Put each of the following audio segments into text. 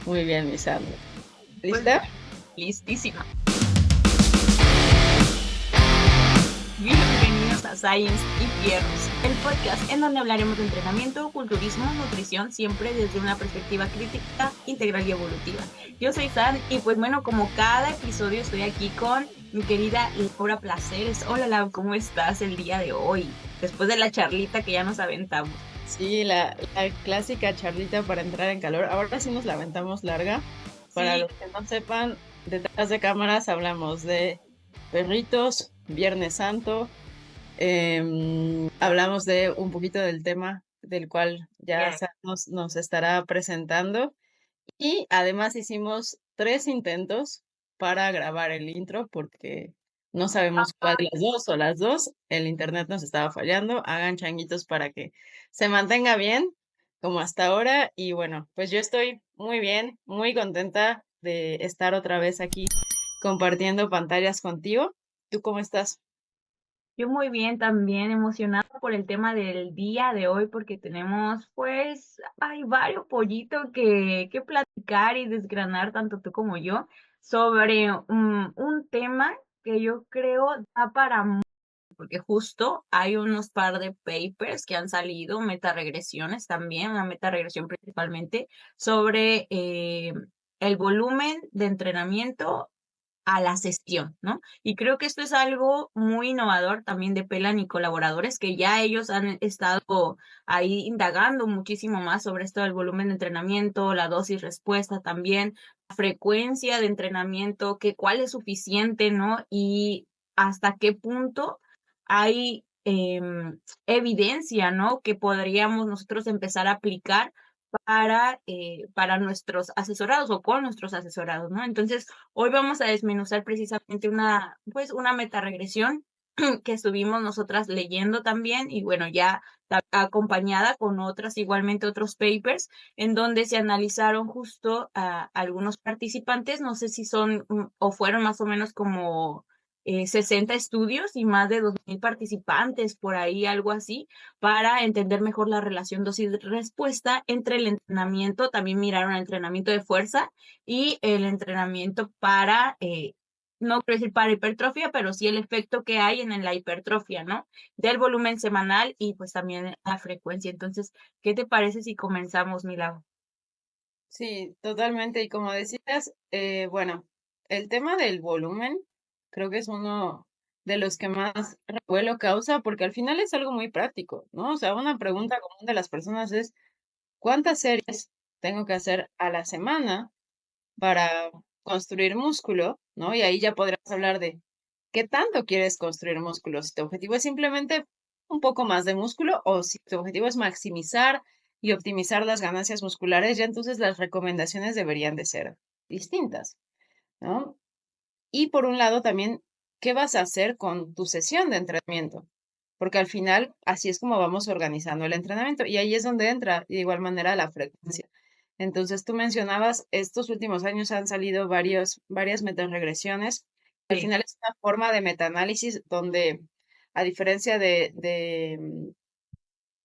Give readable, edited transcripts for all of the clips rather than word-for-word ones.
Muy bien, mi Sandra. Pues ¿Lista? bueno, listísima. Bienvenidos a Science y Fierros, el podcast en donde hablaremos de entrenamiento, culturismo, nutrición, siempre desde una perspectiva crítica, integral y evolutiva. Yo soy San y pues bueno, como cada episodio estoy aquí con mi querida Laura Placeres. Hola Laura, ¿cómo estás el día de hoy? Después de la charlita que ya nos aventamos. Sí, la clásica charlita para entrar en calor. Ahora sí nos la aventamos larga. Para Sí, los que no sepan, detrás de cámaras hablamos de perritos, Viernes Santo, hablamos de un poquito del tema del cual ya nos estará presentando. Y además hicimos 3 intentos para grabar el intro porque no sabemos cuál de las dos o las dos. El internet nos estaba fallando. Hagan changuitos para que se mantenga bien, como hasta ahora. Y bueno, pues yo estoy muy bien, muy contenta de estar otra vez aquí compartiendo pantallas contigo. ¿Tú cómo estás? yo muy bien, también emocionada por el tema del día de hoy porque tenemos pues hay varios pollitos que platicar y desgranar tanto tú como yo sobre un tema que yo creo da para porque justo hay unos par de papers que han salido, metaregresiones también, una metaregresión principalmente sobre el volumen de entrenamiento a la sesión, ¿no? Y creo que esto es algo muy innovador también de Pelan y colaboradores, que ya ellos han estado ahí indagando muchísimo más sobre esto del volumen de entrenamiento, la dosis respuesta también, la frecuencia de entrenamiento, que cuál es suficiente, ¿no? Y hasta qué punto hay evidencia, ¿no? Que podríamos nosotros empezar a aplicar para nuestros asesorados o con nuestros asesorados, ¿no? Entonces, hoy vamos a desmenuzar precisamente pues una metaregresión que estuvimos nosotras leyendo también y bueno, ya acompañada con otras, igualmente otros papers, en donde se analizaron justo a algunos participantes, no sé si son o fueron más o menos como 60 estudios y más de 2,000 participantes, por ahí algo así, para entender mejor la relación dosis-respuesta entre el entrenamiento, también miraron el entrenamiento de fuerza y el entrenamiento para, no quiero decir para hipertrofia, pero sí el efecto que hay en la hipertrofia, ¿no? Del volumen semanal y pues también la frecuencia. Entonces, ¿qué te parece si comenzamos, Milagro? Sí, totalmente. Y como decías, bueno, el tema del volumen creo que es uno de los que más revuelo causa porque al final es algo muy práctico, ¿no? O sea, una pregunta común de las personas es, ¿cuántas series tengo que hacer a la semana para construir músculo? ¿No? Y ahí ya podrás hablar de qué tanto quieres construir músculo. Si tu objetivo es simplemente un poco más de músculo o si tu objetivo es maximizar y optimizar las ganancias musculares, ya entonces las recomendaciones deberían de ser distintas, ¿no? Y por un lado también, ¿qué vas a hacer con tu sesión de entrenamiento? Porque al final así es como vamos organizando el entrenamiento y ahí es donde entra de igual manera la frecuencia. Entonces tú mencionabas, estos últimos años han salido varias metaregresiones. Al Sí, final es una forma de metaanálisis donde, a diferencia de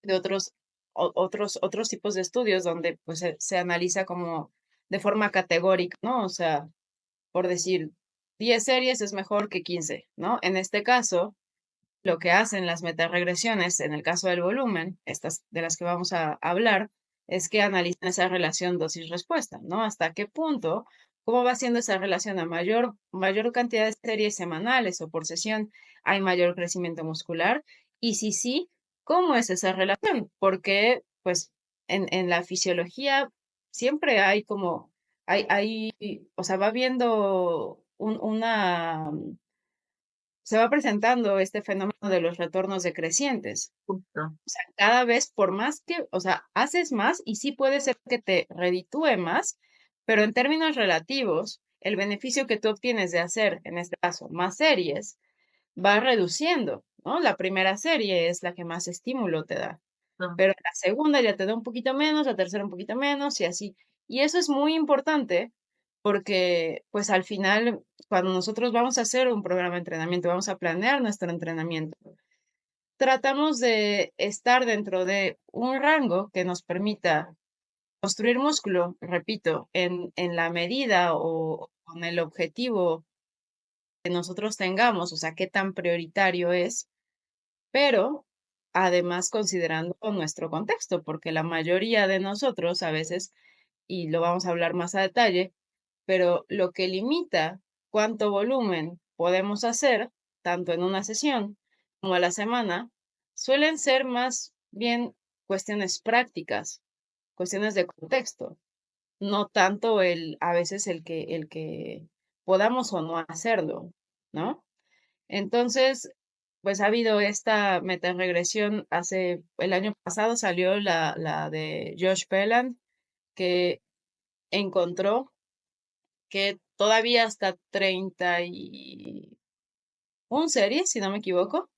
otros tipos de estudios donde pues se analiza como de forma categórica, ¿no? O sea, por decir, 10 series es mejor que 15, ¿no? En este caso, lo que hacen las metaregresiones, en el caso del volumen, estas de las que vamos a hablar, es que analizan esa relación dosis-respuesta, ¿no? Hasta qué punto, cómo va siendo esa relación a mayor cantidad de series semanales o por sesión, hay mayor crecimiento muscular, y si sí, ¿cómo es esa relación? Porque, pues, en la fisiología siempre hay como, o sea, va viendo se va presentando este fenómeno de los retornos decrecientes. justo. O sea, cada vez por más que, o sea, haces más y sí puede ser que te reditúe más, pero en términos relativos, el beneficio que tú obtienes de hacer, en este caso, más series, va reduciendo, ¿no? La primera serie es la que más estímulo te da, No. pero la segunda ya te da un poquito menos, la tercera un poquito menos y así. Y eso es muy importante porque, pues al final, cuando nosotros vamos a hacer un programa de entrenamiento, vamos a planear nuestro entrenamiento, tratamos de estar dentro de un rango que nos permita construir músculo, repito, en la medida o con el objetivo que nosotros tengamos, o sea, qué tan prioritario es, pero además considerando nuestro contexto, porque la mayoría de nosotros a veces, y lo vamos a hablar más a detalle, pero lo que limita cuánto volumen podemos hacer, tanto en una sesión como a la semana, suelen ser más bien cuestiones prácticas, cuestiones de contexto, no tanto a veces el que podamos o no hacerlo, ¿no? Entonces, pues ha habido esta metaregresión. El año pasado salió la de Josh Pelland, que encontró que todavía hasta 31 series, si no me equivoco,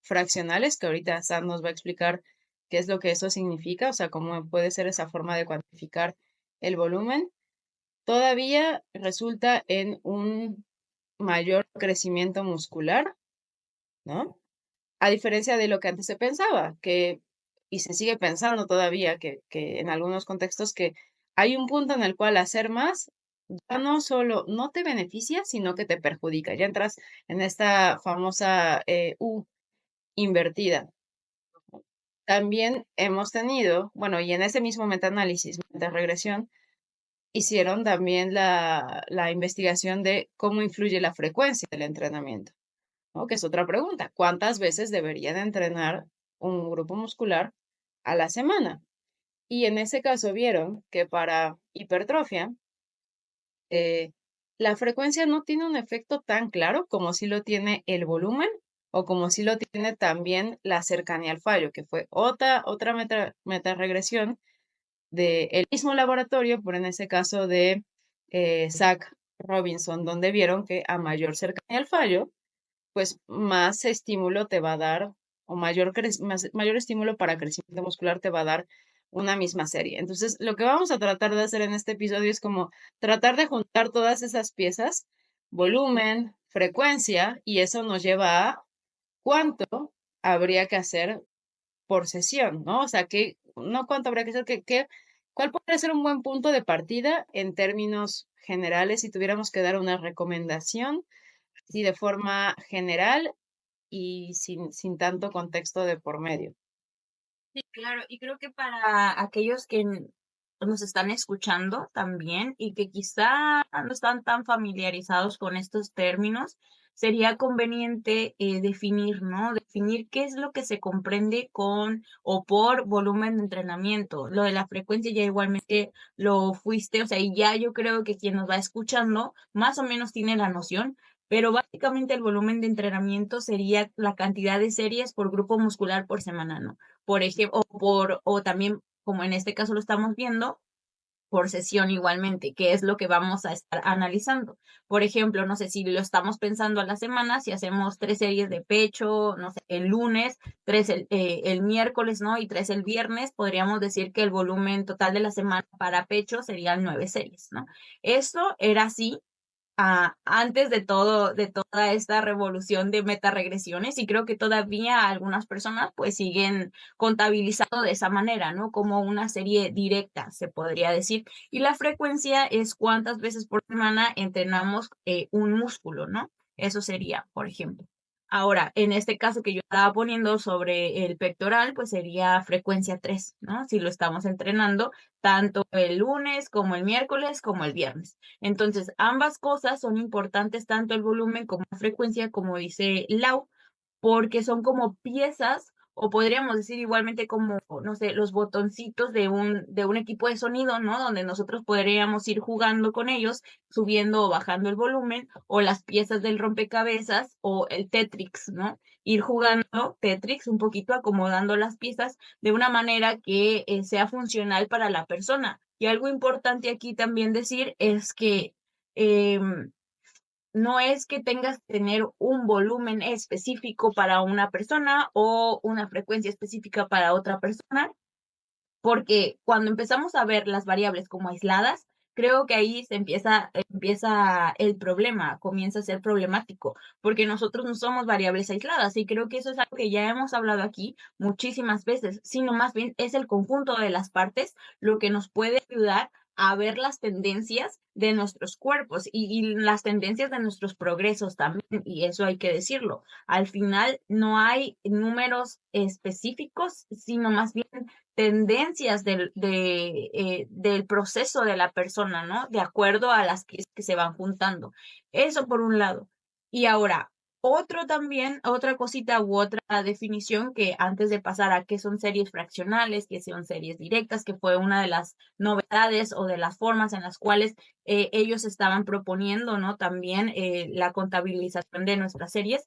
fraccionales, que ahorita Sam nos va a explicar qué es lo que eso significa, o sea, cómo puede ser esa forma de cuantificar el volumen, todavía resulta en un mayor crecimiento muscular, ¿no? A diferencia de lo que antes se pensaba, y se sigue pensando todavía, que en algunos contextos que hay un punto en el cual hacer más ya no solo no te beneficia, sino que te perjudica. Ya entras en esta famosa U invertida. También hemos tenido, bueno, y en ese mismo metaanálisis, metaregresión, hicieron también la investigación de cómo influye la frecuencia del entrenamiento, ¿no? Que es otra pregunta. ¿Cuántas veces debería de entrenar un grupo muscular a la semana? Y en ese caso vieron que para hipertrofia, eh, la frecuencia no tiene un efecto tan claro como si lo tiene el volumen o como si lo tiene también la cercanía al fallo, que fue otra metaregresión del mismo laboratorio, pero en ese caso de Zach Robinson, donde vieron que a mayor cercanía al fallo, pues más estímulo te va a dar, o mayor estímulo para crecimiento muscular te va a dar una misma serie. Entonces, lo que vamos a tratar de hacer en este episodio es como tratar de juntar todas esas piezas, volumen, frecuencia, y eso nos lleva a cuánto habría que hacer por sesión, ¿no? O sea, no cuánto habría que hacer, cuál podría ser un buen punto de partida en términos generales si tuviéramos que dar una recomendación, y de forma general y sin tanto contexto de por medio. Sí, claro, y creo que para aquellos que nos están escuchando también y que quizá no están tan familiarizados con estos términos, sería conveniente definir, ¿no? Definir qué es lo que se comprende con o por volumen de entrenamiento. Lo de la frecuencia ya igualmente lo fuiste, o sea, y ya yo creo que quien nos va escuchando más o menos tiene la noción, pero básicamente el volumen de entrenamiento sería la cantidad de series por grupo muscular por semana, ¿no? Por ejemplo, o también, como en este caso lo estamos viendo, por sesión igualmente, que es lo que vamos a estar analizando. Por ejemplo, no sé si lo estamos pensando a la semana, si hacemos 3 series de pecho, no sé, el lunes, 3 el miércoles, ¿no? Y 3 el viernes, podríamos decir que el volumen total de la semana para pecho serían 9 series, ¿no? Esto era así antes de todo, de toda esta revolución de metaregresiones, y creo que todavía algunas personas pues siguen contabilizando de esa manera, ¿no? Como una serie directa, se podría decir. Y la frecuencia es cuántas veces por semana entrenamos un músculo, ¿no? Eso sería, por ejemplo. Ahora, en este caso que yo estaba poniendo sobre el pectoral, pues sería frecuencia 3, ¿no? Si lo estamos entrenando tanto el lunes como el miércoles como el viernes. Entonces, ambas cosas son importantes, tanto el volumen como la frecuencia, como dice Lau, porque son como piezas, o podríamos decir igualmente como, no sé, los botoncitos de un equipo de sonido, ¿no? Donde nosotros podríamos ir jugando con ellos, subiendo o bajando el volumen, o las piezas del rompecabezas, o el Tetrix, ¿no? Ir jugando Tetrix un poquito, acomodando las piezas de una manera que sea funcional para la persona. Y algo importante aquí también decir es que no es que tengas que tener un volumen específico para una persona o una frecuencia específica para otra persona, porque cuando empezamos a ver las variables como aisladas, creo que ahí empieza el problema, comienza a ser problemático, porque nosotros no somos variables aisladas y creo que eso es algo que ya hemos hablado aquí muchísimas veces, sino más bien es el conjunto de las partes lo que nos puede ayudar a ver las tendencias de nuestros cuerpos y las tendencias de nuestros progresos también, y eso hay que decirlo. Al final no hay números específicos, sino más bien tendencias del proceso de la persona, ¿no? De acuerdo a las que se van juntando. Eso por un lado. Y ahora, otro también, otra cosita u otra definición que antes de pasar a qué son series fraccionales, qué son series directas, que fue una de las novedades o de las formas en las cuales ellos estaban proponiendo, ¿no? También la contabilización de nuestras series,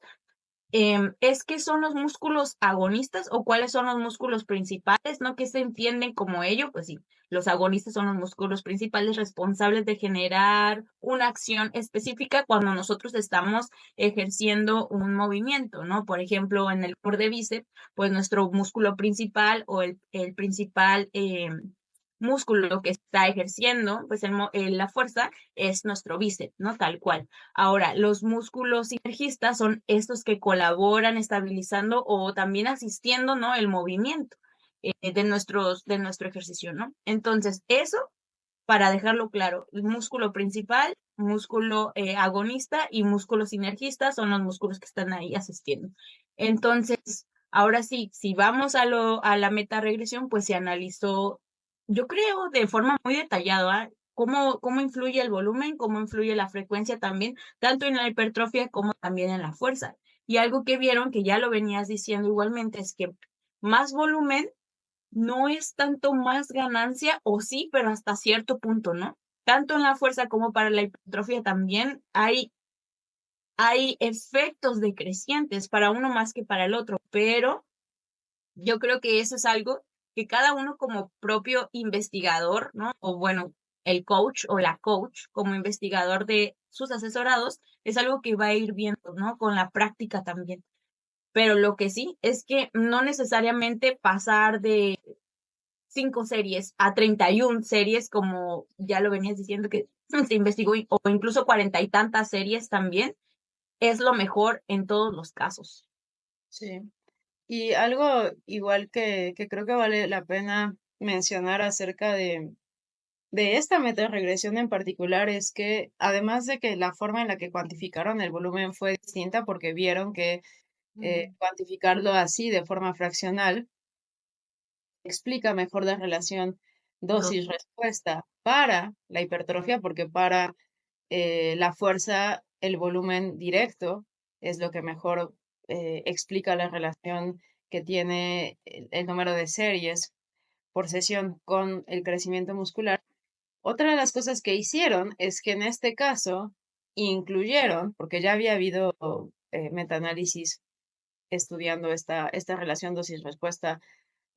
es qué son los músculos agonistas o cuáles son los músculos principales, ¿no? ¿Qué se entienden como ello? Pues sí, los agonistas son los músculos principales responsables de generar una acción específica cuando nosotros estamos ejerciendo un movimiento, ¿no? Por ejemplo, en el core de bíceps, pues nuestro músculo principal o el principal músculo que está ejerciendo, pues la fuerza es nuestro bíceps, ¿no? Tal cual. Ahora, los músculos sinergistas son estos que colaboran estabilizando o también asistiendo, ¿no? El movimiento de nuestro ejercicio, ¿no? Entonces, eso, para dejarlo claro, el músculo principal, músculo agonista y músculo sinergista son los músculos que están ahí asistiendo. Entonces, ahora sí, si vamos a la metaregresión, pues se analizó, yo creo, de forma muy detallada, cómo influye el volumen, cómo influye la frecuencia también, tanto en la hipertrofia como también en la fuerza. Y algo que vieron, que ya lo venías diciendo igualmente, es que más volumen no es tanto más ganancia, o sí, pero hasta cierto punto, ¿no? Tanto en la fuerza como para la hipertrofia también hay efectos decrecientes para uno más que para el otro, pero yo creo que eso es algo que cada uno como propio investigador, ¿no? O bueno, el coach o la coach como investigador de sus asesorados, es algo que va a ir viendo, ¿no? Con la práctica también. Pero lo que sí es que no necesariamente pasar de 5 series a 31 series, como ya lo venías diciendo que se investigó, o incluso 40 y tantas series también, es lo mejor en todos los casos. Sí. Y algo igual que creo que vale la pena mencionar acerca de esta metaregresión en particular es que además de que la forma en la que cuantificaron el volumen fue distinta porque vieron que cuantificarlo así de forma fraccional explica mejor la relación Dos. dosis-respuesta para la hipertrofia, porque para la fuerza, el volumen directo es lo que mejor explica la relación que tiene el número de series por sesión con el crecimiento muscular. Otra de las cosas que hicieron es que en este caso incluyeron, porque ya había habido metaanálisis estudiando esta relación dosis-respuesta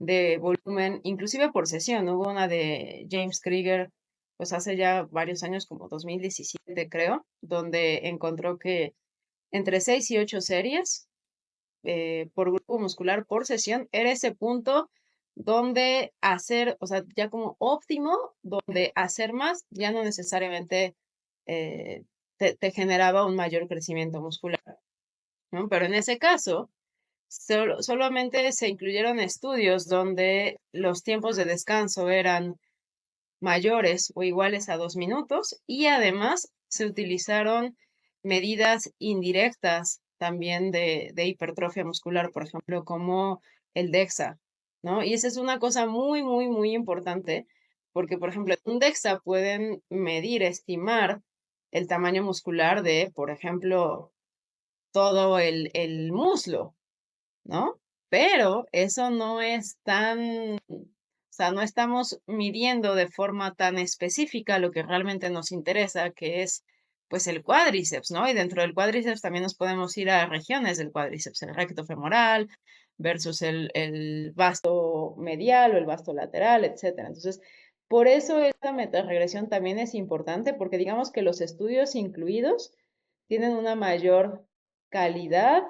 de volumen, inclusive por sesión. Hubo una de James Krieger, pues hace ya varios años, como 2017 creo, donde encontró que entre 6 y 8 series por grupo muscular por sesión era ese punto donde hacer, o sea, ya como óptimo, donde hacer más ya no necesariamente eh, te generaba un mayor crecimiento muscular, ¿no? Pero en ese caso, solamente se incluyeron estudios donde los tiempos de descanso eran mayores o iguales a 2 minutos y además se utilizaron medidas indirectas también de hipertrofia muscular, por ejemplo, como el DEXA, ¿no? Y esa es una cosa muy, muy, muy importante porque, por ejemplo, en un DEXA pueden medir, estimar el tamaño muscular de, por ejemplo, todo el muslo, ¿no? Pero eso no es tan, o sea, no estamos midiendo de forma tan específica lo que realmente nos interesa, que es, pues, el cuádriceps, ¿no? Y dentro del cuádriceps también nos podemos ir a regiones del cuádriceps, el recto femoral versus el vasto medial o el vasto lateral, etcétera. Entonces, por eso esta metaregresión también es importante, porque digamos que los estudios incluidos tienen una mayor calidad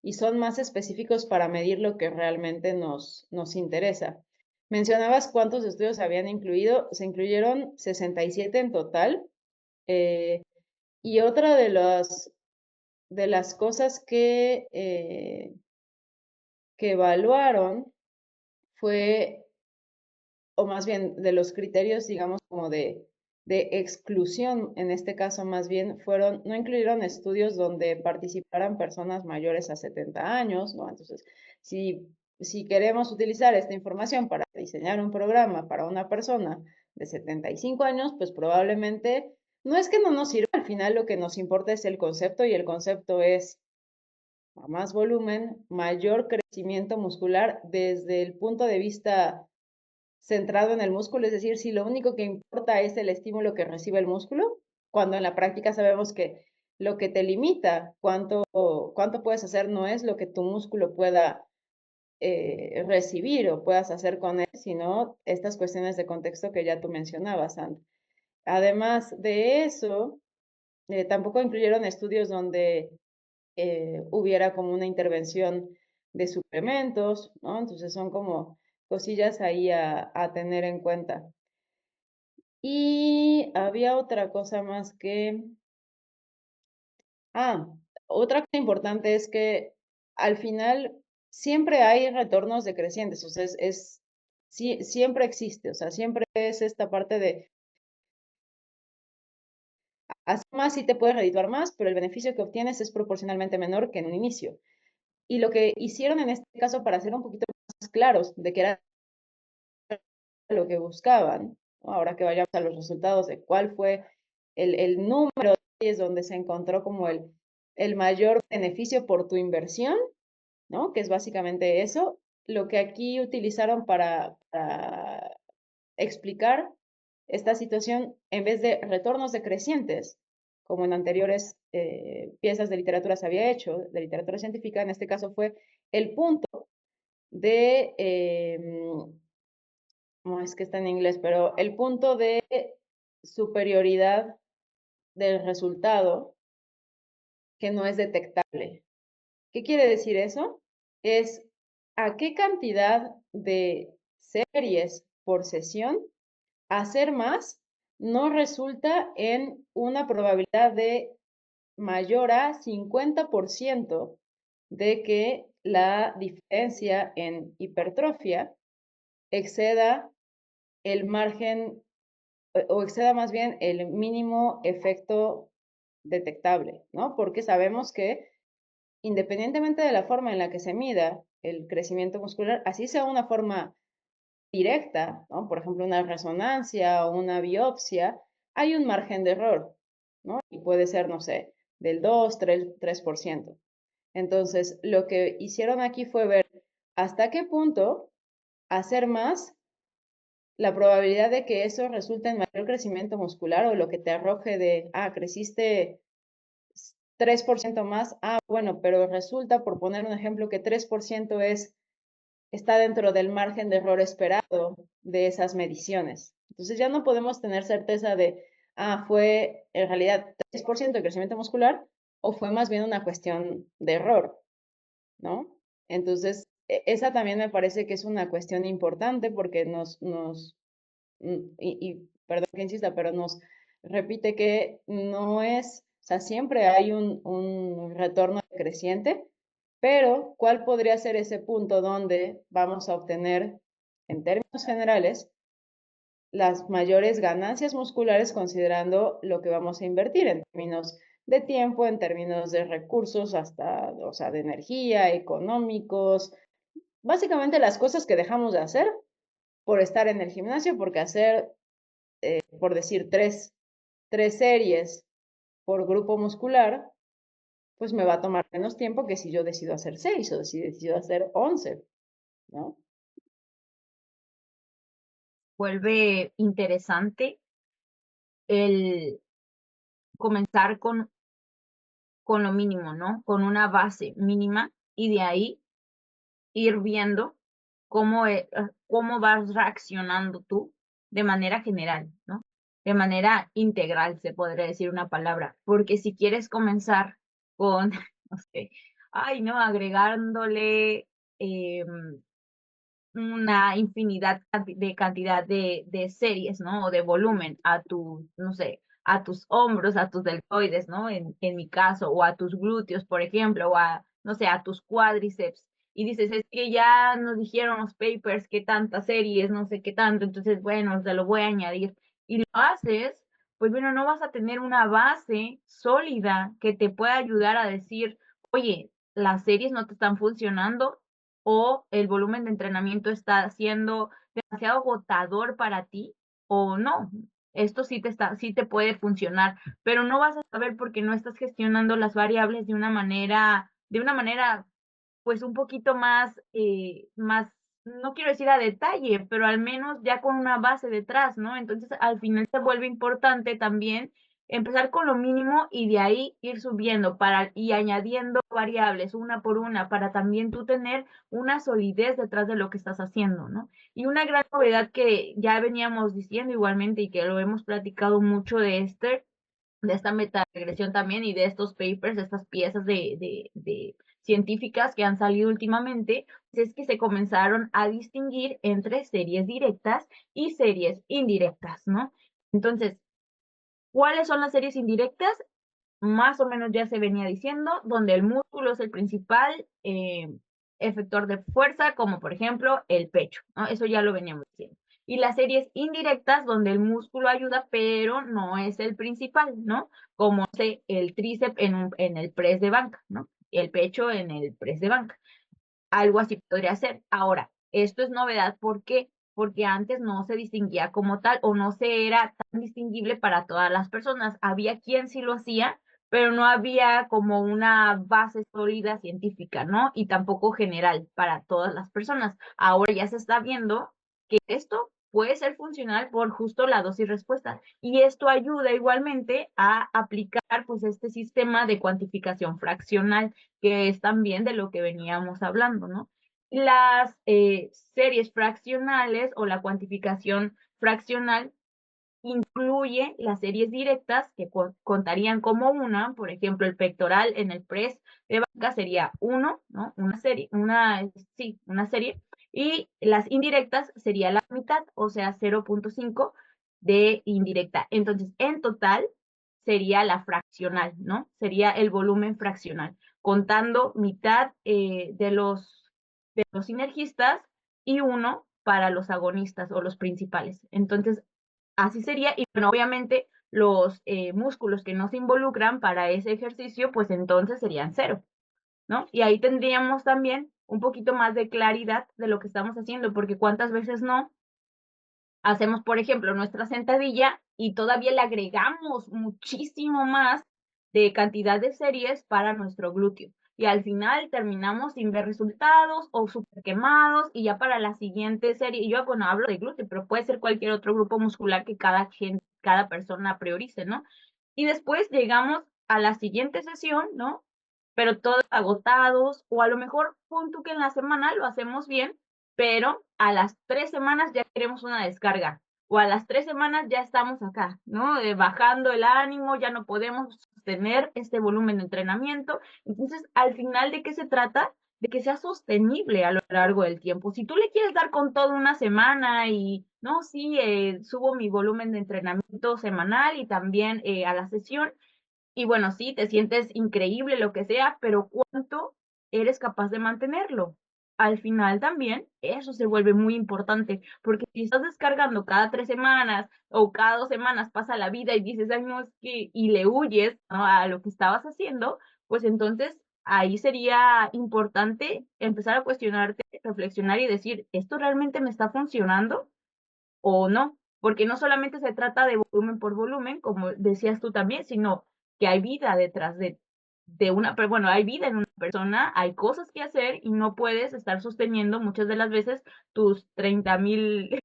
y son más específicos para medir lo que realmente nos interesa. Mencionabas cuántos estudios habían incluido, se incluyeron 67 en total. Y otra de las cosas que evaluaron fue, o más bien de los criterios, digamos, como de exclusión, en este caso más bien, fueron, no incluyeron estudios donde participaran personas mayores a 70 años, ¿no? Entonces, si queremos utilizar esta información para diseñar un programa para una persona de 75 años, pues probablemente no es que no nos sirva, al final lo que nos importa es el concepto y el concepto es a más volumen, mayor crecimiento muscular desde el punto de vista centrado en el músculo, es decir, si lo único que importa es el estímulo que recibe el músculo, cuando en la práctica sabemos que lo que te limita cuánto puedes hacer no es lo que tu músculo pueda recibir o puedas hacer con él, sino estas cuestiones de contexto que ya tú mencionabas, Sandra. Además de eso, tampoco incluyeron estudios donde hubiera como una intervención de suplementos, ¿no? Entonces son como cosillas ahí a tener en cuenta. Y había otra cosa más ah, otra cosa importante es que al final siempre hay retornos decrecientes, o sea, siempre existe, o sea, siempre es esta parte de hacer más sí te puedes redituar más, pero el beneficio que obtienes es proporcionalmente menor que en un inicio. Y lo que hicieron en este caso para ser un poquito más claros de que era lo que buscaban, ¿no? Ahora que vayamos a los resultados de cuál fue el número de es donde se encontró como el mayor beneficio por tu inversión, ¿no? Que es básicamente eso. Lo que aquí utilizaron para explicar esta situación, en vez de retornos decrecientes, como en anteriores piezas de literatura se había hecho, de literatura científica, en este caso fue el punto de, no es que está en inglés, pero el punto de superioridad del resultado que no es detectable. ¿Qué quiere decir eso? Es a qué cantidad de series por sesión hacer más no resulta en una probabilidad de mayor a 50% de que la diferencia en hipertrofia exceda el margen o exceda más bien el mínimo efecto detectable, ¿no? Porque sabemos que independientemente de la forma en la que se mida el crecimiento muscular, así sea una forma directa, ¿no? Por ejemplo, una resonancia o una biopsia, hay un margen de error, ¿no? Y puede ser, no sé, del 2, 3%. Entonces, lo que hicieron aquí fue ver hasta qué punto hacer más la probabilidad de que eso resulte en mayor crecimiento muscular o lo que te arroje de, creciste 3% más, bueno, pero resulta, por poner un ejemplo, que 3% está dentro del margen de error esperado de esas mediciones. Entonces ya no podemos tener certeza de, fue en realidad 3% de crecimiento muscular o fue más bien una cuestión de error, ¿no? Entonces, esa también me parece que es una cuestión importante porque y perdón que insista, pero nos repite que no es, o sea, siempre hay un retorno creciente, pero ¿cuál podría ser ese punto donde vamos a obtener, en términos generales, las mayores ganancias musculares considerando lo que vamos a invertir en términos de tiempo, en términos de recursos, hasta, o sea, de energía, económicos, básicamente las cosas que dejamos de hacer por estar en el gimnasio, porque hacer por decir, tres series por grupo muscular, pues me va a tomar menos tiempo que si yo decido hacer 6 o si decido hacer 11, ¿no? Vuelve interesante el comenzar con lo mínimo, ¿no? Con una base mínima y de ahí ir viendo cómo vas reaccionando tú de manera general, ¿no? De manera integral, se podría decir una palabra, porque si quieres comenzar con, no sé, ay, no, agregándole una infinidad de cantidad de series, ¿no? O de volumen a tu, no sé, a tus hombros, a tus deltoides, ¿no? En mi caso, o a tus glúteos, por ejemplo, o a, no sé, a tus cuádriceps. Y dices, es que ya nos dijeron los papers que tantas series, no sé qué tanto, entonces, bueno, te lo voy a añadir. Y lo haces, pues bueno, no vas a tener una base sólida que te pueda ayudar a decir, oye, las series no te están funcionando o el volumen de entrenamiento está siendo demasiado agotador para ti o no. Esto sí te puede funcionar, pero no vas a saber porque no estás gestionando las variables de una manera pues un poquito más, más, no quiero decir a detalle, pero al menos ya con una base detrás, ¿no? Entonces, al final se vuelve importante también empezar con lo mínimo y de ahí ir subiendo y añadiendo variables una por una para también tú tener una solidez detrás de lo que estás haciendo, ¿no? Y una gran novedad que ya veníamos diciendo igualmente y que lo hemos platicado mucho de esta metaregresión también y de estos papers, de estas piezas de científicas que han salido últimamente, pues es que se comenzaron a distinguir entre series directas y series indirectas, ¿no? Entonces, ¿cuáles son las series indirectas? Más o menos ya se venía diciendo, donde el músculo es el principal efector de fuerza, como por ejemplo el pecho, ¿no? Eso ya lo veníamos diciendo. Y las series indirectas, donde el músculo ayuda, pero no es el principal, ¿no? Como el tríceps en el press de banca, ¿no? El pecho en el press de banca. Algo así podría ser. Ahora, esto es novedad, ¿por qué? Porque antes no se distinguía como tal o no se era tan distinguible para todas las personas. Había quien sí lo hacía, pero no había como una base sólida científica, ¿no? Y tampoco general para todas las personas. Ahora ya se está viendo que esto puede ser funcional por justo la dosis respuesta. Y esto ayuda igualmente a aplicar pues este sistema de cuantificación fraccional que es también de lo que veníamos hablando, ¿no? Las series fraccionales o la cuantificación fraccional incluye las series directas que contarían como una, por ejemplo, el pectoral en el press de banca sería uno, ¿no? Sí, una serie, y las indirectas sería la mitad, o sea, 0.5 de indirecta. Entonces, en total sería la fraccional, ¿no? Sería el volumen fraccional, contando mitad de los sinergistas y uno para los agonistas o los principales. Entonces, así sería, y bueno, obviamente los músculos que no se involucran para ese ejercicio, pues entonces serían cero, ¿no? Y ahí tendríamos también un poquito más de claridad de lo que estamos haciendo, porque cuántas veces no hacemos, por ejemplo, nuestra sentadilla y todavía le agregamos muchísimo más de cantidad de series para nuestro glúteo. Y al final terminamos sin ver resultados o súper quemados y ya para la siguiente serie, y yo bueno, hablo de glúteo, pero puede ser cualquier otro grupo muscular que cada persona priorice, ¿no? Y después llegamos a la siguiente sesión, ¿no? Pero todos agotados, o a lo mejor punto que en la semana lo hacemos bien, pero a las 3 semanas ya queremos una descarga, o a las 3 semanas ya estamos acá, ¿no? Bajando el ánimo, ya no podemos sostener este volumen de entrenamiento. Entonces, al final, ¿de qué se trata? De que sea sostenible a lo largo del tiempo. Si tú le quieres dar con toda una semana y, no, sí, subo mi volumen de entrenamiento semanal y también a la sesión, y bueno, sí, te sientes increíble, lo que sea, pero ¿cuánto eres capaz de mantenerlo? Al final también eso se vuelve muy importante, porque si estás descargando cada 3 semanas o cada 2 semanas pasa la vida y dices, ay, no, es que, y le huyes, ¿no? A lo que estabas haciendo, pues entonces ahí sería importante empezar a cuestionarte, reflexionar y decir, ¿esto realmente me está funcionando o no? Porque no solamente se trata de volumen por volumen, como decías tú también, sino que hay vida detrás pero bueno, hay vida en una persona, hay cosas que hacer y no puedes estar sosteniendo muchas de las veces tus 30,000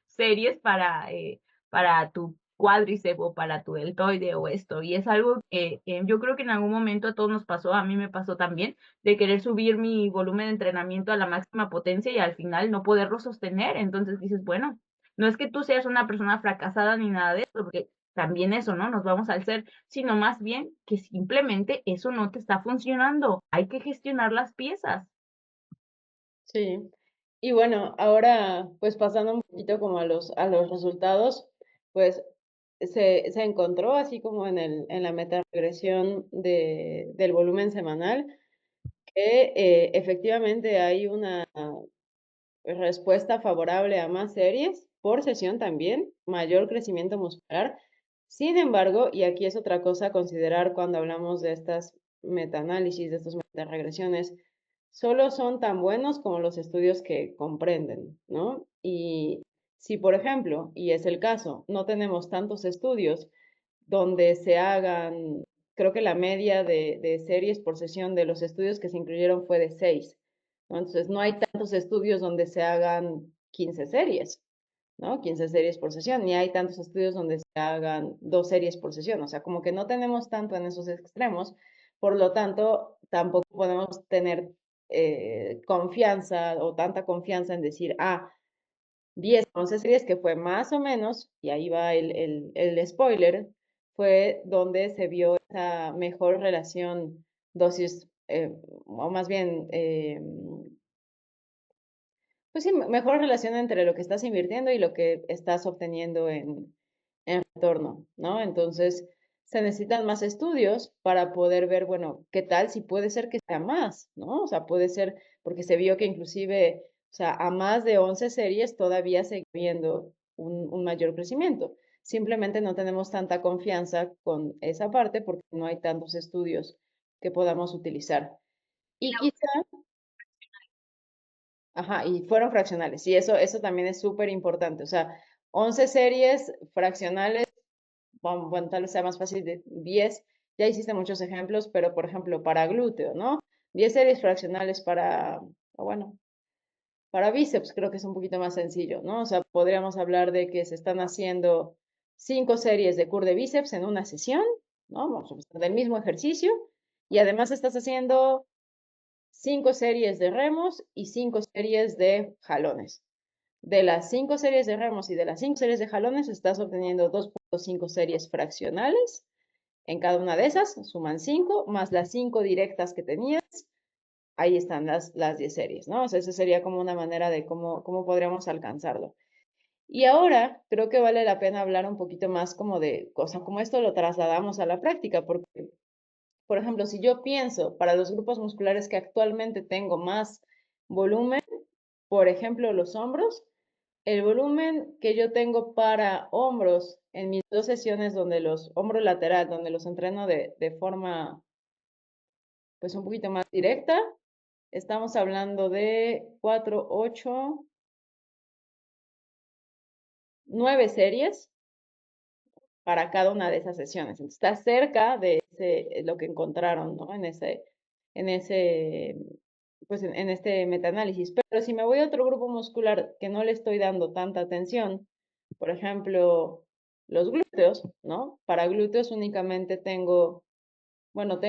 series para tu cuádriceps o para tu deltoide o esto. Y es algo que yo creo que en algún momento a todos nos pasó, a mí me pasó también, de querer subir mi volumen de entrenamiento a la máxima potencia y al final no poderlo sostener. Entonces dices, bueno, no es que tú seas una persona fracasada ni nada de eso, porque también eso, ¿no? Nos vamos al ser, sino más bien que simplemente eso no te está funcionando. Hay que gestionar las piezas. Sí. Y bueno, ahora pues pasando un poquito como a los resultados, pues se encontró, así como en la metaregresión del volumen semanal, que efectivamente hay una respuesta favorable a más series, por sesión también, mayor crecimiento muscular. Sin embargo, y aquí es otra cosa a considerar cuando hablamos de estas metaanálisis, de estas metaregresiones, solo son tan buenos como los estudios que comprenden, ¿no? Y si, por ejemplo, y es el caso, no tenemos tantos estudios donde se hagan, creo que la media de series por sesión de los estudios que se incluyeron fue de 6, ¿no? Entonces, no hay tantos estudios donde se hagan 15 series, ¿no? 15 series por sesión, ni hay tantos estudios donde se hagan 2 series por sesión, o sea, como que no tenemos tanto en esos extremos, por lo tanto, tampoco podemos tener confianza o tanta confianza en decir, 10, 11 series, que fue más o menos, y ahí va el spoiler, fue donde se vio esa mejor relación dosis, o más bien, pues sí, mejor relación entre lo que estás invirtiendo y lo que estás obteniendo en retorno, ¿no? Entonces, se necesitan más estudios para poder ver, bueno, qué tal si puede ser que sea más, ¿no? O sea, puede ser, porque se vio que inclusive, o sea, a más de 11 series todavía sigue viendo un mayor crecimiento. Simplemente no tenemos tanta confianza con esa parte porque no hay tantos estudios que podamos utilizar. Y quizá, ajá, y fueron fraccionales. Y eso también es súper importante. O sea, 11 series fraccionales, bueno, tal vez sea más fácil de 10. Ya hiciste muchos ejemplos, pero por ejemplo, para glúteo, ¿no? 10 series fraccionales para, o bueno, para bíceps creo que es un poquito más sencillo, ¿no? O sea, podríamos hablar de que se están haciendo 5 series de curl de bíceps en una sesión, ¿no? Vamos a pensar del mismo ejercicio. Y además estás haciendo 5 series de remos y 5 series de jalones. De las 5 series de remos y de las 5 series de jalones, estás obteniendo 2.5 series fraccionales. En cada una de esas suman 5, más las 5 directas que tenías. Ahí están las 10 series, ¿no? O sea, esa sería como una manera de cómo podríamos alcanzarlo. Y ahora creo que vale la pena hablar un poquito más como de, o sea, como esto lo trasladamos a la práctica, porque, por ejemplo, si yo pienso para los grupos musculares que actualmente tengo más volumen, por ejemplo, los hombros, el volumen que yo tengo para hombros en mis 2 sesiones donde los hombro lateral, donde los entreno de forma pues un poquito más directa, estamos hablando de 4, 8, 9 series para cada una de esas sesiones. Entonces, está cerca de lo que encontraron, ¿no? En ese, pues en este metaanálisis. Pero si me voy a otro grupo muscular que no le estoy dando tanta atención, por ejemplo, los glúteos, ¿no? Para glúteos únicamente tengo, bueno,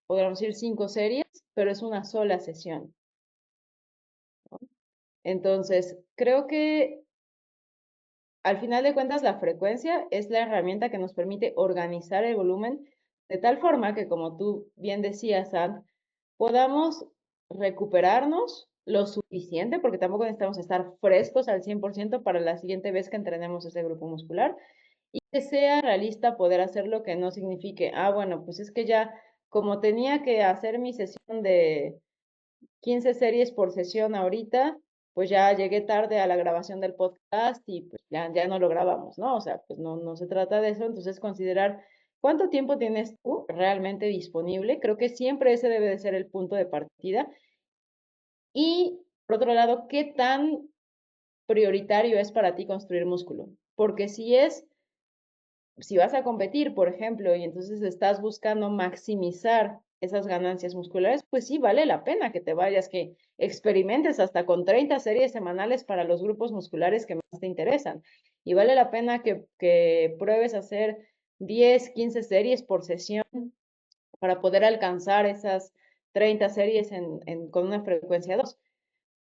podríamos decir 5 series, pero es una sola sesión. Entonces, creo que al final de cuentas, la frecuencia es la herramienta que nos permite organizar el volumen de tal forma que, como tú bien decías, Sam, podamos recuperarnos lo suficiente, porque tampoco necesitamos estar frescos al 100% para la siguiente vez que entrenemos ese grupo muscular, y que sea realista poder hacerlo, que no signifique, bueno, pues es que ya, como tenía que hacer mi sesión de 15 series por sesión ahorita, pues ya llegué tarde a la grabación del podcast y pues ya no lo grabamos, ¿no? O sea, pues no se trata de eso, entonces considerar cuánto tiempo tienes tú realmente disponible, creo que siempre ese debe de ser el punto de partida. Y por otro lado, ¿qué tan prioritario es para ti construir músculo? Porque si vas a competir, por ejemplo, y entonces estás buscando maximizar esas ganancias musculares, pues sí vale la pena que te vayas, que experimentes hasta con 30 series semanales para los grupos musculares que más te interesan. Y vale la pena que pruebes hacer 10, 15 series por sesión para poder alcanzar esas 30 series con una frecuencia 2.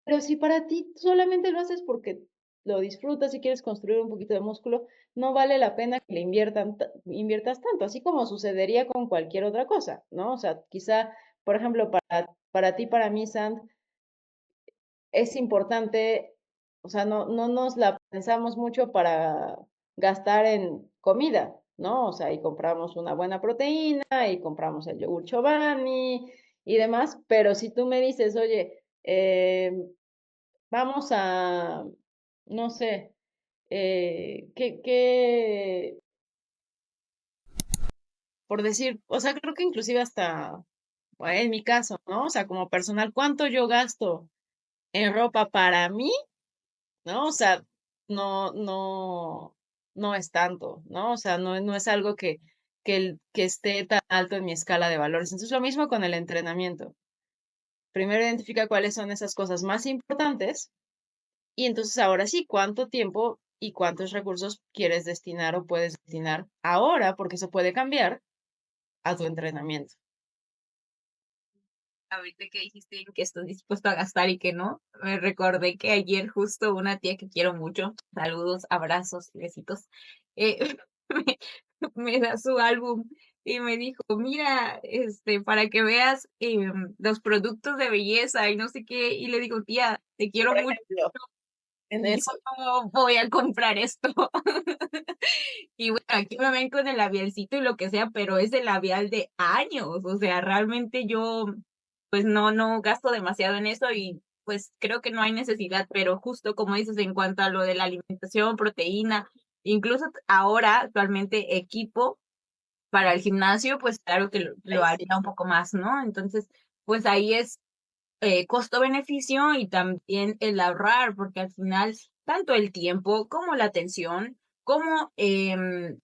Pero si para ti solamente lo haces porque lo disfrutas y quieres construir un poquito de músculo, no vale la pena que le inviertas tanto, así como sucedería con cualquier otra cosa, ¿no? O sea, quizá, por ejemplo, para ti, para mí, Sand, es importante, o sea, no nos la pensamos mucho para gastar en comida, ¿no? O sea, y compramos una buena proteína y compramos el yogur Chobani y demás, pero si tú me dices, oye, vamos a, no sé, por decir, o sea, creo que inclusive hasta, en mi caso, ¿no? O sea, como personal, ¿cuánto yo gasto en ropa para mí? ¿No? O sea, no, no es tanto, ¿no? O sea, no es algo que esté tan alto en mi escala de valores. Entonces, lo mismo con el entrenamiento. Primero identifica cuáles son esas cosas más importantes y entonces ahora sí, cuánto tiempo y cuántos recursos quieres destinar o puedes destinar ahora, porque eso puede cambiar a tu entrenamiento. Ahorita que dijiste en que estás dispuesto a gastar y que no, me recordé que ayer justo una tía que quiero mucho, saludos, abrazos, besitos, eh, me, me da su álbum y me dijo, mira, para que veas los productos de belleza y no sé qué, y le digo, tía, te quiero Por mucho, ejemplo, en yo eso. no voy a comprar esto. Y bueno, aquí me ven con el labialcito y lo que sea, pero es el labial de años, o sea, realmente yo, pues no gasto demasiado en eso y pues creo que no hay necesidad, pero justo como dices en cuanto a lo de la alimentación, proteína, incluso ahora actualmente equipo para el gimnasio, pues claro que lo Ahí sí. haría un poco más, ¿no? Entonces, pues ahí es costo-beneficio y también el ahorrar, porque al final tanto el tiempo como la atención, como el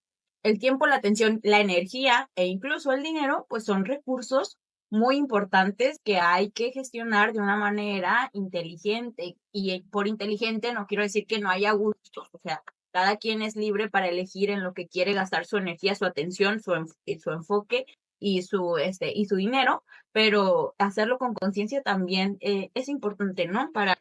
tiempo, la atención, la energía e incluso el dinero, pues son recursos muy importantes que hay que gestionar de una manera inteligente. Y por inteligente no quiero decir que no haya gustos, o sea, cada quien es libre para elegir en lo que quiere gastar su energía, su atención, su enfoque y su dinero, pero hacerlo con conciencia también es importante, ¿no? Para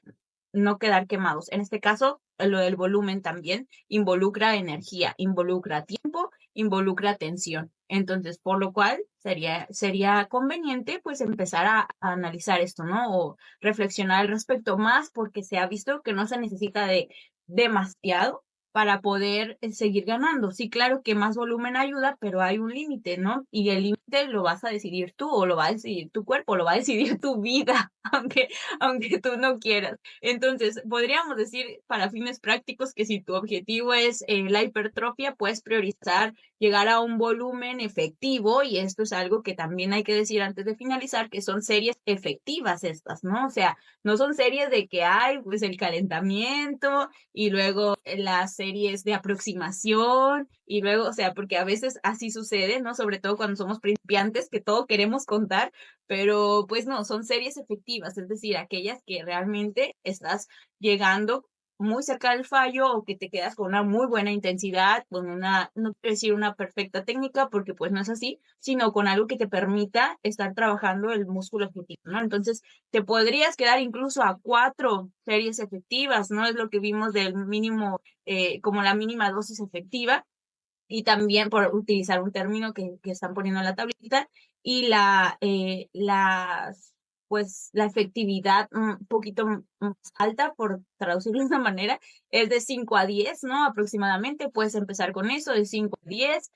no quedar quemados. En este caso, lo del volumen también involucra energía, involucra tiempo, involucra atención. Entonces, por lo cual sería conveniente pues empezar a analizar esto, ¿no? O reflexionar al respecto más porque se ha visto que no se necesita de demasiado para poder seguir ganando. Sí, claro que más volumen ayuda, pero hay un límite, ¿no? Y el límite lo vas a decidir tú o lo va a decidir tu cuerpo, lo va a decidir tu vida, aunque tú no quieras. Entonces, podríamos decir para fines prácticos que si tu objetivo es la hipertrofia, puedes priorizar llegar a un volumen efectivo y esto es algo que también hay que decir antes de finalizar, que son series efectivas estas, ¿no? O sea, no son series de que hay pues el calentamiento y luego las series de aproximación y luego, o sea, porque a veces así sucede, ¿no? Sobre todo cuando somos principiantes, que todo queremos contar, pero pues no, son series efectivas, es decir, aquellas que realmente estás llegando muy cerca del fallo o que te quedas con una muy buena intensidad, con una, no quiero decir una perfecta técnica, porque pues no es así, sino con algo que te permita estar trabajando el músculo objetivo, ¿no? Entonces, te podrías quedar incluso a 4 series efectivas, ¿no? Es lo que vimos del mínimo, como la mínima dosis efectiva, y también por utilizar un término que están poniendo en la tablita, y pues la efectividad un poquito más alta, por traducirlo de una manera, es de 5 a 10, ¿no? Aproximadamente, puedes empezar con eso, de 5 a 10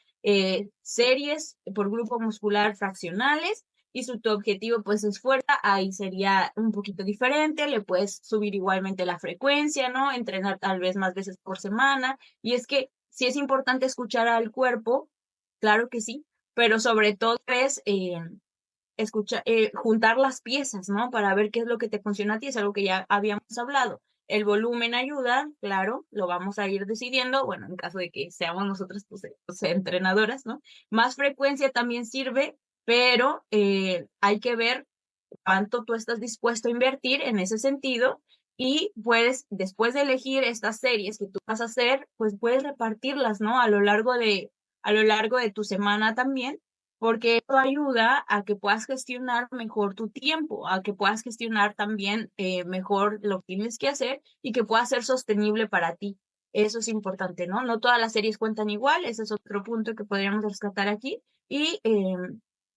series por grupo muscular fraccionales, y si tu objetivo pues es fuerza, ahí sería un poquito diferente, le puedes subir igualmente la frecuencia, ¿no? Entrenar tal vez más veces por semana, y es que sí es importante escuchar al cuerpo, claro que sí, pero sobre todo es juntar las piezas, ¿no? Para ver qué es lo que te funciona a ti, es algo que ya habíamos hablado. El volumen ayuda, claro, lo vamos a ir decidiendo, bueno, en caso de que seamos nosotros pues, entrenadoras, ¿no? Más frecuencia también sirve, pero hay que ver cuánto tú estás dispuesto a invertir en ese sentido y puedes, después de elegir estas series que tú vas a hacer, pues puedes repartirlas, ¿no? A lo largo de tu semana también, porque eso ayuda a que puedas gestionar mejor tu tiempo, a que puedas gestionar también mejor lo que tienes que hacer y que pueda ser sostenible para ti. Eso es importante, ¿no? No todas las series cuentan igual, ese es otro punto que podríamos rescatar aquí. Y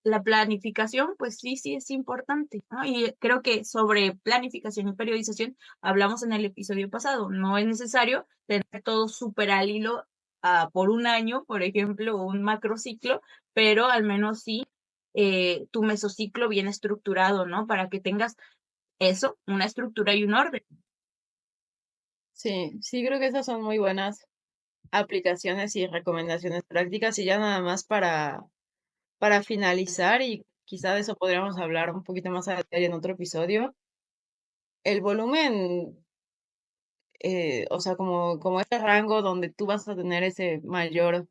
la planificación, pues sí es importante, ¿no? Y creo que sobre planificación y periodización hablamos en el episodio pasado. No es necesario tener todo súper al hilo por un año, por ejemplo, un macrociclo, pero al menos sí tu mesociclo bien estructurado, ¿no? Para que tengas eso, una estructura y un orden. Sí, sí, creo que esas son muy buenas aplicaciones y recomendaciones prácticas y ya nada más para finalizar y quizá de eso podríamos hablar un poquito más a detalle en otro episodio. El volumen, o sea, como ese rango donde tú vas a tener ese mayor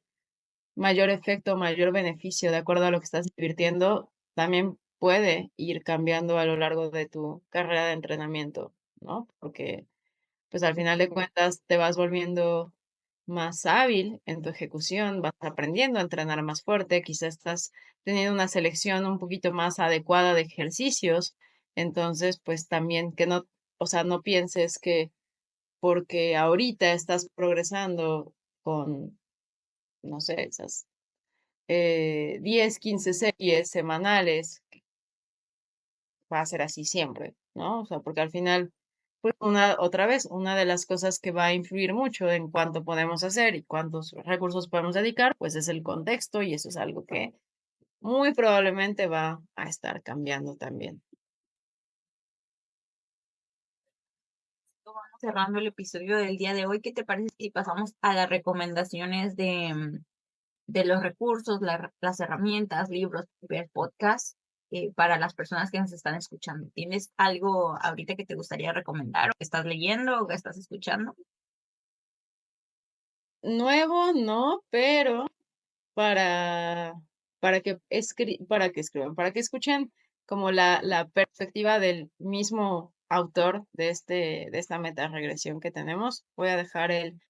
efecto, mayor beneficio de acuerdo a lo que estás invirtiendo, también puede ir cambiando a lo largo de tu carrera de entrenamiento, ¿no? Porque pues al final de cuentas te vas volviendo más hábil en tu ejecución, vas aprendiendo a entrenar más fuerte, quizás estás teniendo una selección un poquito más adecuada de ejercicios, entonces pues también que no, o sea, no pienses que porque ahorita estás progresando con, no sé, esas 10, 15 series semanales, va a ser así siempre, ¿no? O sea, porque al final, pues otra vez, una de las cosas que va a influir mucho en cuánto podemos hacer y cuántos recursos podemos dedicar, pues es el contexto y eso es algo que muy probablemente va a estar cambiando también. Vamos cerrando el episodio del día de hoy. ¿Qué te parece si pasamos a las recomendaciones de los recursos, las herramientas, libros, ver podcast para las personas que nos están escuchando? ¿Tienes algo ahorita que te gustaría recomendar o que estás leyendo o que estás escuchando? Nuevo, no, pero para, para que escriban, para que escuchen como la perspectiva del mismo autor de esta meta-regresión que tenemos. Voy a dejar el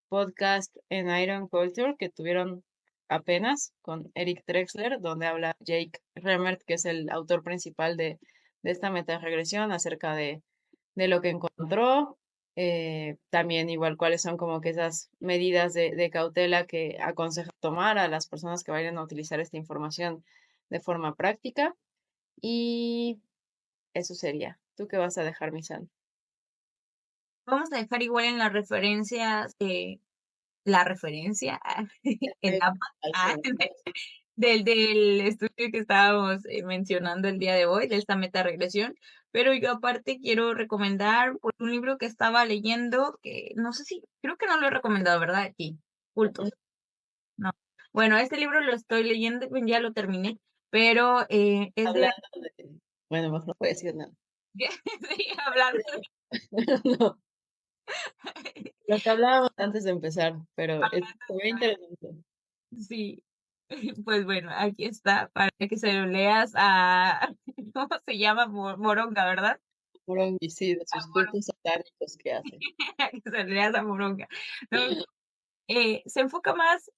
podcast en Iron Culture que tuvieron apenas con Eric Drexler, donde habla Jake Remmert, que es el autor principal de esta meta-regresión, acerca de lo que encontró. También igual cuáles son como que esas medidas de cautela que aconseja tomar a las personas que vayan a utilizar esta información de forma práctica. Y eso sería. ¿Tú qué vas a dejar, Misan? Vamos a dejar igual en las referencias, la referencia en ambas, del estudio que estábamos mencionando el día de hoy, de esta meta-regresión, pero yo aparte quiero recomendar pues, un libro que estaba leyendo, que no sé si, creo que no lo he recomendado, ¿verdad? Aquí, Cultos, no. Bueno, este libro lo estoy leyendo, pues, ya lo terminé, pero es de, Hablando de... Bueno, mejor no puedo decir nada. sí, hablando No, lo que hablábamos antes de empezar, pero es hablando muy interesante. sí, pues bueno, aquí está para que se lo leas a, ¿cómo se llama? Moronga, ¿verdad? Morongi, sí, de A sus Moronga, cultos satánicos que hace. que se lo leas a Moronga. No, se enfoca más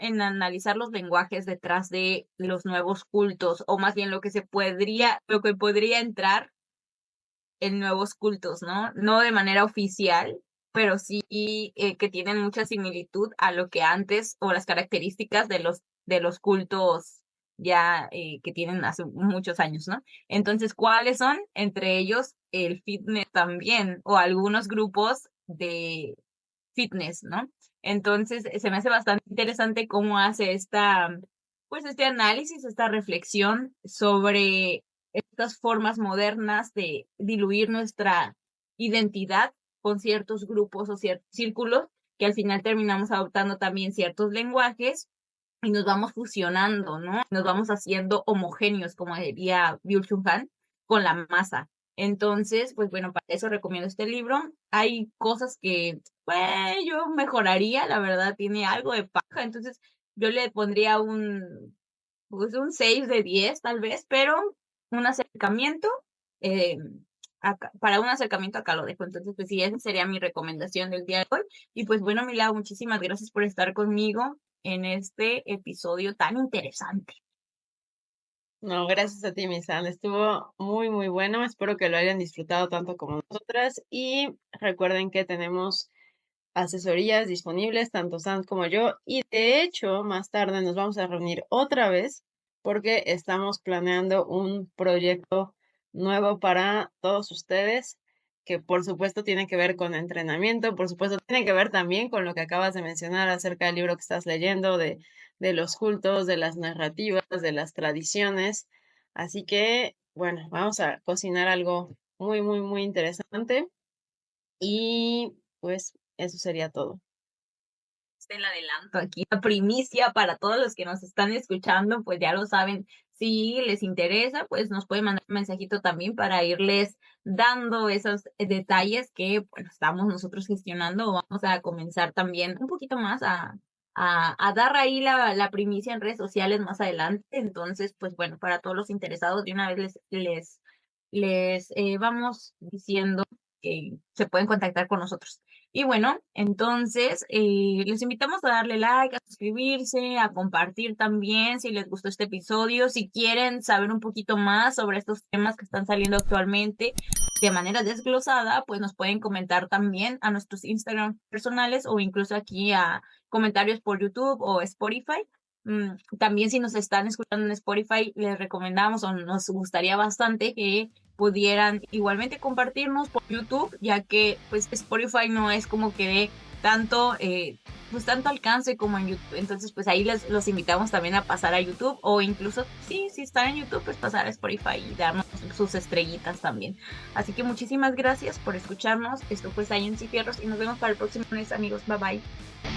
en analizar los lenguajes detrás de los nuevos cultos, o más bien lo que podría entrar en nuevos cultos, ¿no? No de manera oficial, pero sí que tienen mucha similitud a lo que antes o las características de los cultos ya que tienen hace muchos años, ¿no? Entonces, ¿cuáles son? Entre ellos el fitness también o algunos grupos de fitness, ¿no? Entonces, se me hace bastante interesante cómo hace pues este análisis, esta reflexión sobre estas formas modernas de diluir nuestra identidad con ciertos grupos o ciertos círculos que al final terminamos adoptando también ciertos lenguajes y nos vamos fusionando, ¿no? Nos vamos haciendo homogéneos, como diría Byung-Chul Han, con la masa. Entonces, pues bueno, para eso recomiendo este libro. Hay cosas que, pues, yo mejoraría, la verdad, tiene algo de paja, entonces yo le pondría pues un 6 de 10 tal vez, pero un acercamiento, eh, para un acercamiento acá lo dejo. Entonces, pues sí, esa sería mi recomendación del día de hoy. Y pues bueno, Milagro, muchísimas gracias por estar conmigo en este episodio tan interesante. No, gracias a ti, Misan. Estuvo muy, muy bueno. Espero que lo hayan disfrutado tanto como nosotras. Y recuerden que tenemos asesorías disponibles, tanto Sam como yo. Y de hecho, más tarde nos vamos a reunir otra vez porque estamos planeando un proyecto nuevo para todos ustedes. que por supuesto tiene que ver con entrenamiento, por supuesto tiene que ver también con lo que acabas de mencionar acerca del libro que estás leyendo, de los cultos, de las narrativas, de las tradiciones. Así que, bueno, vamos a cocinar algo muy, muy, muy interesante y pues eso sería todo. El adelanto aquí, la primicia para todos los que nos están escuchando, pues ya lo saben. Si les interesa, pues nos pueden mandar un mensajito también para irles dando esos detalles que bueno, estamos nosotros gestionando. Vamos a comenzar también un poquito más a dar ahí la primicia en redes sociales más adelante. Entonces, pues bueno, para todos los interesados, de una vez les vamos diciendo que se pueden contactar con nosotros. Y bueno, entonces, les invitamos a darle like, a suscribirse, a compartir también si les gustó este episodio. Si quieren saber un poquito más sobre estos temas que están saliendo actualmente de manera desglosada, pues nos pueden comentar también a nuestros Instagram personales o incluso aquí a comentarios por YouTube o Spotify. También si nos están escuchando en Spotify, les recomendamos o nos gustaría bastante que pudieran igualmente compartirnos por YouTube, ya que pues Spotify no es como que dé tanto, pues tanto alcance como en YouTube. Entonces, pues ahí los invitamos también a pasar a YouTube o incluso, sí, si están en YouTube, pues pasar a Spotify y darnos sus estrellitas también. Así que muchísimas gracias por escucharnos. Esto fue Science y Fierros y nos vemos para el próximo mes, amigos. Bye bye.